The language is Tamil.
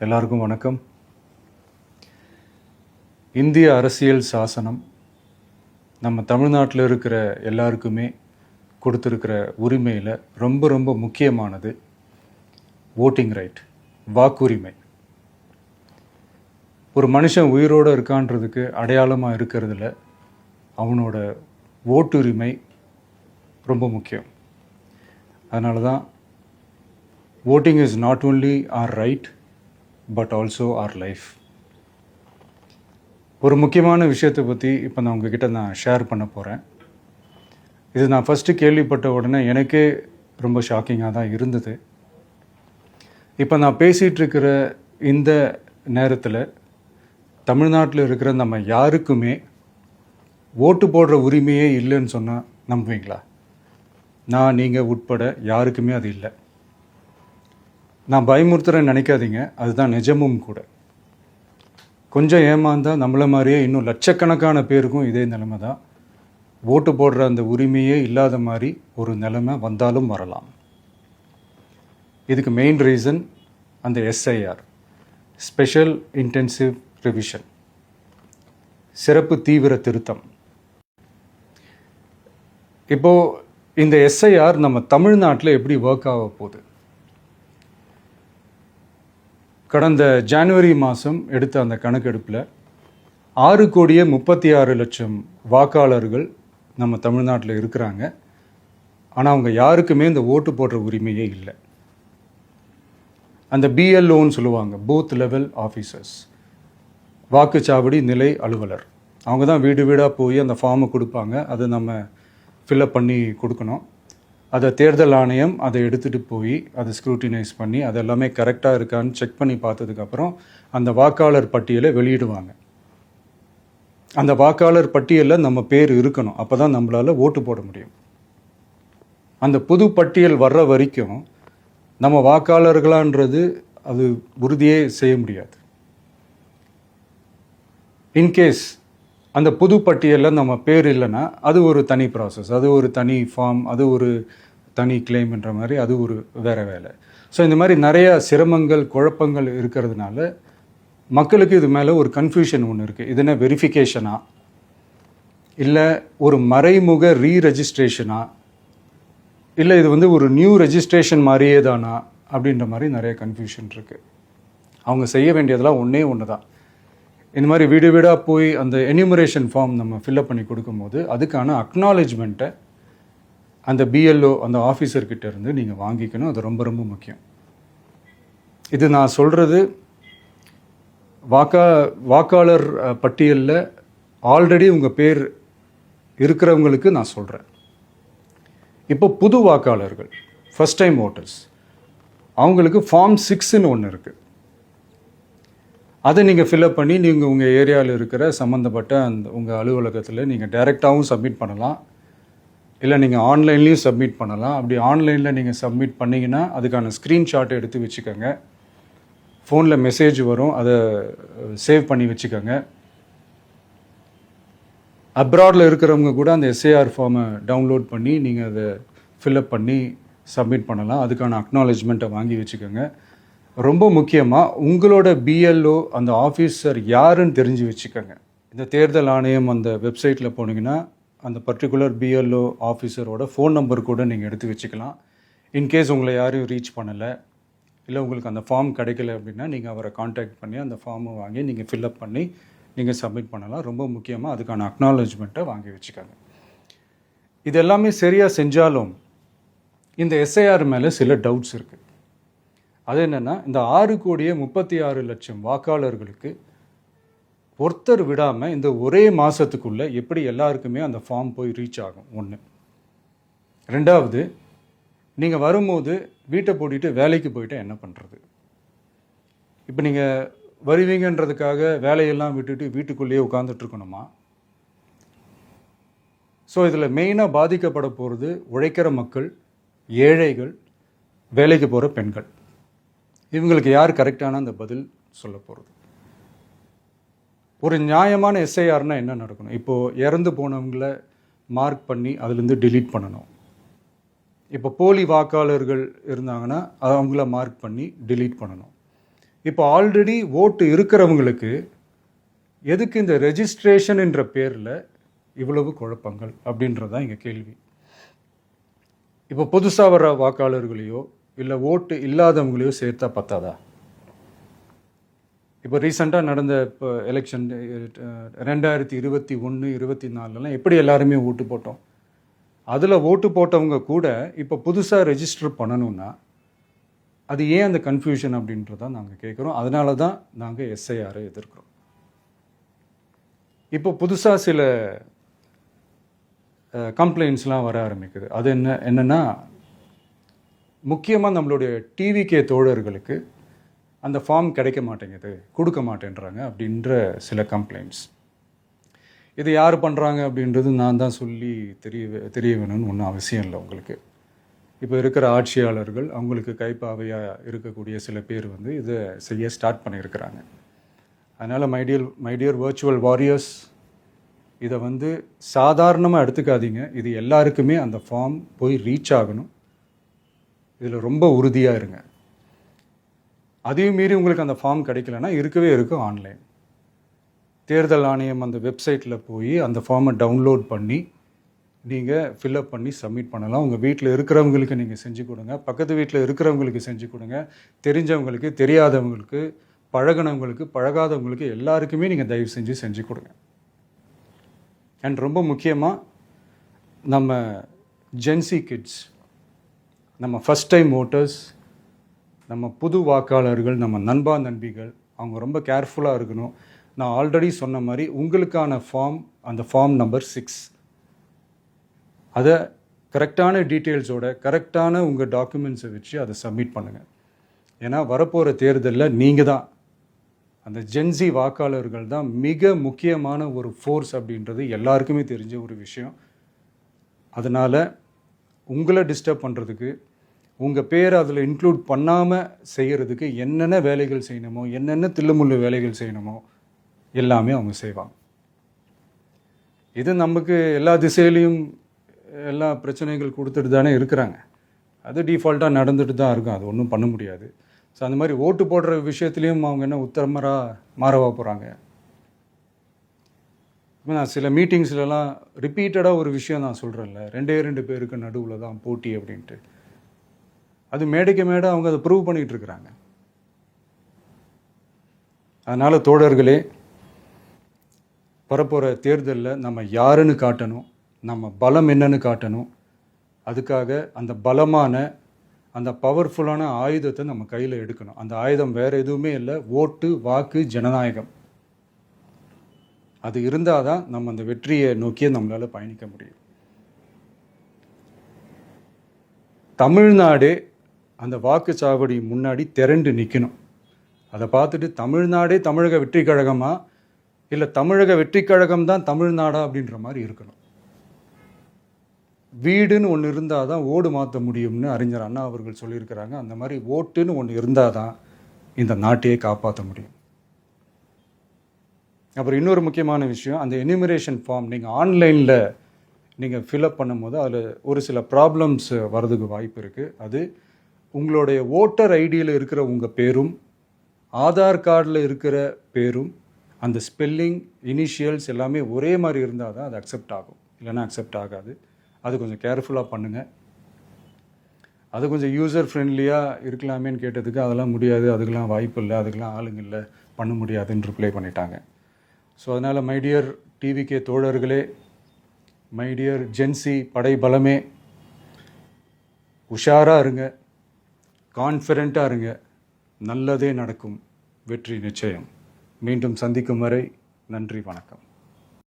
எல்லாருக்கும் வணக்கம். இந்திய அரசியல் சாசனம் நம்ம தமிழ்நாட்டில் இருக்கிற எல்லாருக்குமே கொடுத்துருக்கிற உரிமையில் ரொம்ப ரொம்ப முக்கியமானது ஓட்டிங் ரைட், வாக்குரிமை. ஒரு மனுஷன் உயிரோடு இருக்கான்றதுக்கு அடையாளமாக இருக்கிறதுல அவனோட ஓட்டுரிமை ரொம்ப முக்கியம். அதனால தான் voting is not only our right but also our life. ஒரு முக்கியமான விஷயத்தை பற்றி இப்போ நான் உங்ககிட்ட ஷேர் பண்ண போகிறேன். இது நான் ஃபஸ்ட்டு கேள்விப்பட்ட உடனே எனக்கே ரொம்ப ஷாக்கிங்காக தான் இருந்தது. இப்போ நான் பேசிகிட்டு இருக்கிற இந்த நேரத்தில் தமிழ்நாட்டில் இருக்கிற நம்ம யாருக்குமே ஓட்டு போடுற உரிமையே இல்லைன்னு சொன்னால் நம்புவீங்களா? நான் நீங்கள் உட்பட யாருக்குமே அது இல்லை. நான் பயமுறுத்துறேன்னு நினைக்காதீங்க, அதுதான் நிஜமும் கூட. கொஞ்சம் ஏமாந்தால் நம்மளை மாதிரியே இன்னும் லட்சக்கணக்கான பேருக்கும் இதே நிலைமை தான். ஓட்டு போடுற அந்த உரிமையே இல்லாத மாதிரி ஒரு நிலைமை வந்தாலும் வரலாம். இதுக்கு மெயின் ரீசன் அந்த எஸ்ஐஆர், ஸ்பெஷல் இன்டென்சிவ் ரிவிஷன், சிறப்பு தீவிர திருத்தம். இப்போது இந்த எஸ்ஐஆர் நம்ம தமிழ்நாட்டில் எப்படி ஒர்க் ஆக போகுது? கடந்த ஜனவரி மாதம் எடுத்த அந்த கணக்கெடுப்பில் 6,36,00,000 வாக்காளர்கள் நம்ம தமிழ்நாட்டில் இருக்கிறாங்க. ஆனால் அவங்க யாருக்குமே இந்த ஓட்டு போடுற உரிமையே இல்லை. அந்த பிஎல்ஓன்னு சொல்லுவாங்க, பூத் லெவல் ஆஃபீஸர்ஸ், வாக்குச்சாவடி நிலை அலுவலர். அவங்க தான் வீடு வீடாக போய் அந்த ஃபார்மை கொடுப்பாங்க. அதை நம்ம ஃபில்அப் பண்ணி கொடுக்கணும். அதை தேர்தல் ஆணையம் அதை எடுத்துகிட்டு போய் அதை ஸ்க்ரூட்டினைஸ் பண்ணி அது எல்லாமே கரெக்டாக இருக்கான்னு செக் பண்ணி பார்த்ததுக்கப்புறம் அந்த வாக்காளர் பட்டியலை வெளியிடுவாங்க. அந்த வாக்காளர் பட்டியலில் நம்ம பேர் இருக்கணும், அப்போ தான் நம்மளால் ஓட்டு போட முடியும். அந்த புது பட்டியல் வர்ற வரைக்கும் நம்ம வாக்காளர்களான்றது அது உறுதியே செய்ய முடியாது. இன்கேஸ் அந்த புது பட்டியலில் நம்ம பேர் இல்லைன்னா அது ஒரு தனி ப்ராசஸ், அது ஒரு தனி ஃபார்ம், அது ஒரு தனி கிளைம்ன்ற மாதிரி அது ஒரு வேறு வேலை. ஸோ இந்த மாதிரி நிறைய சிரமங்கள் குழப்பங்கள் இருக்கிறதுனால மக்களுக்கு இது மேலே ஒரு கன்ஃபியூஷன் ஒன்று இருக்குது. இது என்ன வெரிஃபிகேஷனா இல்லை ஒரு மறைமுக ரீரெஜிஸ்ட்ரேஷனா இல்லை இது ஒரு நியூ ரெஜிஸ்ட்ரேஷன் மாதிரியே தானா அப்படின்ற மாதிரி நிறைய கன்ஃபியூஷன் இருக்குது. அவங்க செய்ய வேண்டியதெல்லாம் ஒன்றே ஒன்று தான். இந்த மாதிரி வீடு வீடாக போய் அந்த என்யூமரேஷன் ஃபார்ம் நம்ம ஃபில்அப் பண்ணி கொடுக்கும்போது அதுக்கான அக்னாலேஜ்மெண்ட்டை அந்த பிஎல்ஓ அந்த ஆஃபீஸர்கிட்ட இருந்து நீங்கள் வாங்கிக்கணும். அது ரொம்ப ரொம்ப முக்கியம். இது நான் சொல்கிறது வாக்காளர் பட்டியலில் ஆல்ரெடி உங்கள் பேர் இருக்கிறவங்களுக்கு நான் சொல்கிறேன். இப்போ புது வாக்காளர்கள், ஃபஸ்ட் டைம் ஓட்டர்ஸ், அவங்களுக்கு ஃபார்ம் 6ன்னு ஒன்று இருக்குது. அதை நீங்கள் ஃபில்அப் பண்ணி நீங்கள் உங்கள் ஏரியாவில் இருக்கிற சம்மந்தப்பட்ட அந்த உங்கள் அலுவலகத்தில் நீங்கள் டைரெக்டாகவும் சப்மிட் பண்ணலாம், இல்லை நீங்கள் ஆன்லைன்லேயும் சப்மிட் பண்ணலாம். அப்படி ஆன்லைனில் நீங்கள் சப்மிட் பண்ணிங்கன்னா அதுக்கான ஸ்க்ரீன்ஷாட்டை எடுத்து வச்சுக்கோங்க. ஃபோனில் மெசேஜ் வரும், அதை சேவ் பண்ணி வச்சுக்கோங்க. அப்ராடில் இருக்கிறவங்க கூட அந்த எஸ்ஏஆர் ஃபார்மை டவுன்லோட் பண்ணி நீங்கள் அதை ஃபில்அப் பண்ணி சப்மிட் பண்ணலாம். அதுக்கான அக்னாலேஜ்மெண்ட்டை வாங்கி வச்சுக்கோங்க. ரொம்ப முக்கியமாக உங்களோட பிஎல்ஓ அந்த ஆஃபீஸர் யாருன்னு தெரிஞ்சு வச்சுக்கோங்க. இந்த தேர்தல் ஆணையம் அந்த வெப்சைட்டில் போனீங்கன்னா அந்த பர்டிகுலர் பிஎல்ஓ ஆஃபீஸரோட ஃபோன் நம்பர் கூட நீங்கள் எடுத்து வச்சுக்கலாம். இன்கேஸ் உங்களை யாரையும் ரீச் பண்ணலை இல்லை உங்களுக்கு அந்த ஃபார்ம் கிடைக்கல அப்படின்னா நீங்கள் அவரை காண்டாக்ட் பண்ணி அந்த ஃபார்மை வாங்கி நீங்கள் ஃபில்அப் பண்ணி நீங்கள் சப்மிட் பண்ணலாம். ரொம்ப முக்கியமாக அதுக்கான அக்னாலேஜ்மெண்ட்டை வாங்கி வச்சுக்கோங்க. இது எல்லாமே சரியாக செஞ்சாலும் இந்த எஸ்ஐஆர் மேலே சில டவுட்ஸ் இருக்குது. அது என்னென்னா, இந்த 6,36,00,000 வாக்காளர்களுக்கு ஒருத்தர் விடாமல் இந்த ஒரே மாதத்துக்குள்ளே எப்படி எல்லாருக்குமே அந்த ஃபார்ம் போய் ரீச் ஆகும்? ஒன்று. ரெண்டாவது, நீங்கள் வரும்போது வீட்டை பூட்டிட்டு வேலைக்கு போயிட்டு என்ன பண்ணுறது? இப்போ நீங்கள் வருவீங்கன்றதுக்காக வேலையெல்லாம் விட்டுட்டு வீட்டுக்குள்ளேயே உட்காந்துட்ருக்கணுமா? ஸோ இதில் மெயினாக பாதிக்கப்பட போகிறது உழைக்கிற மக்கள், ஏழைகள், வேலைக்கு போகிற பெண்கள். இவங்களுக்கு யார் கரெக்டான அந்த பதில் சொல்ல போகிறது? ஒரு நியாயமான எஸ்ஐஆர்னால் என்ன நடக்கணும்? இப்போது இறந்து போனவங்கள மார்க் பண்ணி அதுலேருந்து டிலீட் பண்ணணும். இப்போ போலி வாக்காளர்கள் இருந்தாங்கன்னா அவங்கள மார்க் பண்ணி டிலீட் பண்ணணும். இப்போ ஆல்ரெடி ஓட்டு இருக்கிறவங்களுக்கு எதுக்கு இந்த ரெஜிஸ்ட்ரேஷன் என்ற பேரில் இவ்வளவு குழப்பங்கள் அப்படின்றது தான் இங்கே கேள்வி. இப்போ புதுசாக வர வாக்காளர்களையோ இல்லை ஓட்டு இல்லாதவங்களையோ சேர்த்தா பத்தாதா? இப்போ ரீசெண்டாக நடந்த இப்போ எலெக்ஷன் 2021, 24 எப்படி எல்லாருமே ஓட்டு போட்டோம்? அதில் ஓட்டு போட்டவங்க கூட இப்போ புதுசாக ரெஜிஸ்டர் பண்ணணும்னா அது ஏன் அந்த கன்ஃபியூஷன் அப்படின்றதான் நாங்கள் கேட்குறோம். அதனால தான் நாங்கள் எஸ்ஐஆரை எதிர்க்கிறோம். இப்போ புதுசாக சில கம்ப்ளைண்ட்ஸ்லாம் வர ஆரம்பிக்குது. அது என்னென்னா முக்கியமாக நம்மளுடைய டிவிகே தோழர்களுக்கு அந்த ஃபார்ம் கிடைக்க மாட்டேங்குது, கொடுக்க மாட்டேன்றாங்க அப்படின்ற சில கம்ப்ளைண்ட்ஸ். இது யார் பண்ணுறாங்க அப்படின்றது நான் தான் சொல்லி தெரிய வேணும்னு ஒன்றும் அவசியம் இல்லை உங்களுக்கு. இப்போ இருக்கிற ஆட்சியாளர்கள் அவங்களுக்கு கைப்பாவையாக இருக்கக்கூடிய சில பேர் இதை செய்ய ஸ்டார்ட் பண்ணியிருக்கிறாங்க. அதனால் மைடியர் வர்ச்சுவல் வாரியர்ஸ், இதை சாதாரணமாக எடுத்துக்காதீங்க. இது எல்லாருக்குமே அந்த ஃபார்ம் போய் ரீச் ஆகணும். இதில் ரொம்ப உறுதியாக இருங்க. அதையும் மீறி உங்களுக்கு அந்த ஃபார்ம் கிடைக்கலன்னா இருக்கவே இருக்கும் ஆன்லைன். தேர்தல் ஆணையம் அந்த வெப்சைட்டில் போய் அந்த ஃபார்மை டவுன்லோட் பண்ணி நீங்கள் ஃபில்அப் பண்ணி சப்மிட் பண்ணலாம். உங்கள் வீட்டில் இருக்கிறவங்களுக்கு நீங்கள் செஞ்சு கொடுங்க, பக்கத்து வீட்டில் இருக்கிறவங்களுக்கு செஞ்சு கொடுங்க, தெரிஞ்சவங்களுக்கு, தெரியாதவங்களுக்கு, பழகினவங்களுக்கு, பழகாதவங்களுக்கு எல்லாருக்குமே நீங்கள் தயவு செஞ்சு கொடுங்க. அண்ட் ரொம்ப முக்கியமாக நம்ம ஜென்சி கிட்ஸ், நம்ம ஃபஸ்ட் டைம் ஓட்டர்ஸ், நம்ம புது வாக்காளர்கள், நம்ம நண்பா நண்பிகள், அவங்க ரொம்ப கேர்ஃபுல்லாக இருக்கணும். நான் ஆல்ரெடி சொன்ன மாதிரி உங்களுக்கான ஃபார்ம், அந்த ஃபார்ம் நம்பர் 6, அதை கரெக்டான டீட்டெயில்ஸோட கரெக்டான உங்கள் டாக்குமெண்ட்ஸை வச்சு அதை சப்மிட் பண்ணுங்கள். ஏன்னா வரப்போகிற தேர்தலில் நீங்கள் தான், அந்த ஜென்சி வாக்காளர்கள் தான் மிக முக்கியமான ஒரு ஃபோர்ஸ் அப்படின்றது எல்லாருக்குமே தெரிஞ்ச ஒரு விஷயம். அதனால் உங்களை டிஸ்டர்ப் பண்ணுறதுக்கு, உங்கள் பேரை அதில் இன்க்ளூட் பண்ணாமல் செய்கிறதுக்கு என்னென்ன வேலைகள் செய்யணுமோ, என்னென்ன தில்லுமுள்ளு வேலைகள் செய்யணுமோ எல்லாமே அவங்க செய்வாங்க. இது நமக்கு எல்லா திசையிலையும் எல்லா பிரச்சனைகள் கொடுத்துட்டு தானே இருக்கிறாங்க. அது டிஃபால்ட்டாக நடந்துட்டு தான் இருக்கும், அது ஒன்றும் பண்ண முடியாது. ஸோ அந்த மாதிரி ஓட்டு போடுற விஷயத்துலேயும் அவங்க என்ன உத்தரமராக மாறவா போகிறாங்க? இப்போ நான் சில மீட்டிங்ஸ்லலாம் ரிப்பீட்டடாக ஒரு விஷயம் நான் சொல்கிறேன்ல, 2 பேருக்கு நடுவில் தான் போட்டி அப்படின்ட்டு. அது மேடைக்கு மேடை அவங்க அதை ப்ரூவ் பண்ணிகிட்டு இருக்கிறாங்க. அதனால் தோழர்களே, வரப்போகிற தேர்தலில் நம்ம யாருன்னு காட்டணும், நம்ம பலம் என்னன்னு காட்டணும். அதுக்காக அந்த பலமான, அந்த பவர்ஃபுல்லான ஆயுதத்தை நம்ம கையில் எடுக்கணும். அந்த ஆயுதம் வேறு எதுவுமே இல்லை, ஓட்டு, வாக்கு, ஜனநாயகம். அது இருந்தால் தான் நம்ம அந்த வெற்றியை நோக்கியே நம்மளால் பயணிக்க முடியும். தமிழ்நாடே அந்த வாக்குச்சாவடி முன்னாடி திரண்டு நிற்கணும். அதை பார்த்துட்டு தமிழ்நாடே தமிழக வெற்றி கழகமா, இல்லை தமிழக வெற்றி கழகம் தான் தமிழ்நாடா அப்படின்ற மாதிரி இருக்கணும். வீடுன்னு ஒன்று இருந்தால் தான் ஓடு மாற்ற முடியும்னு அறிஞர் அண்ணா அவர்கள் சொல்லியிருக்கிறாங்க. அந்த மாதிரி ஓட்டுன்னு ஒன்று இருந்தால் தான் இந்த நாட்டையே காப்பாற்ற முடியும். அப்புறம் இன்னொரு முக்கியமான விஷயம், அந்த எனிமரேஷன் ஃபார்ம் நீங்கள் ஆன்லைனில் நீங்கள் ஃபில்அப் பண்ணும்போது அதில் ஒரு சில ப்ராப்ளம்ஸ் வர்றதுக்கு வாய்ப்பு இருக்குது. அது உங்களுடைய ஓட்டர் ஐடியில் இருக்கிற உங்கள் பேரும், ஆதார் கார்டில் இருக்கிற பேரும், அந்த ஸ்பெல்லிங், இனிஷியல்ஸ் எல்லாமே ஒரே மாதிரி இருந்தால் தான் அது அக்செப்ட் ஆகும், இல்லைன்னா அக்செப்ட் ஆகாது. அது கொஞ்சம் கேர்ஃபுல்லாக பண்ணுங்கள். அது கொஞ்சம் யூசர் ஃப்ரெண்ட்லியாக இருக்கலாமேன்னு கேட்டதுக்கு அதெல்லாம் முடியாது, அதுக்கெல்லாம் வாய்ப்பு இல்லை, அதுக்கெல்லாம் ஆளுங்க இல்லை, பண்ண முடியாதுன்னு ரிப்ளை பண்ணிட்டாங்க. ஸோ அதனால் மைடியர் டிவிகே தோழர்களே, மைடியர் ஜென்சி படை பலமே, உஷாராக இருங்க, கான்ஃபிடெண்ட்டாக இருங்க, நல்லதே நடக்கும், வெற்றி நிச்சயம். மீண்டும் சந்திக்கும் வரை நன்றி, வணக்கம்.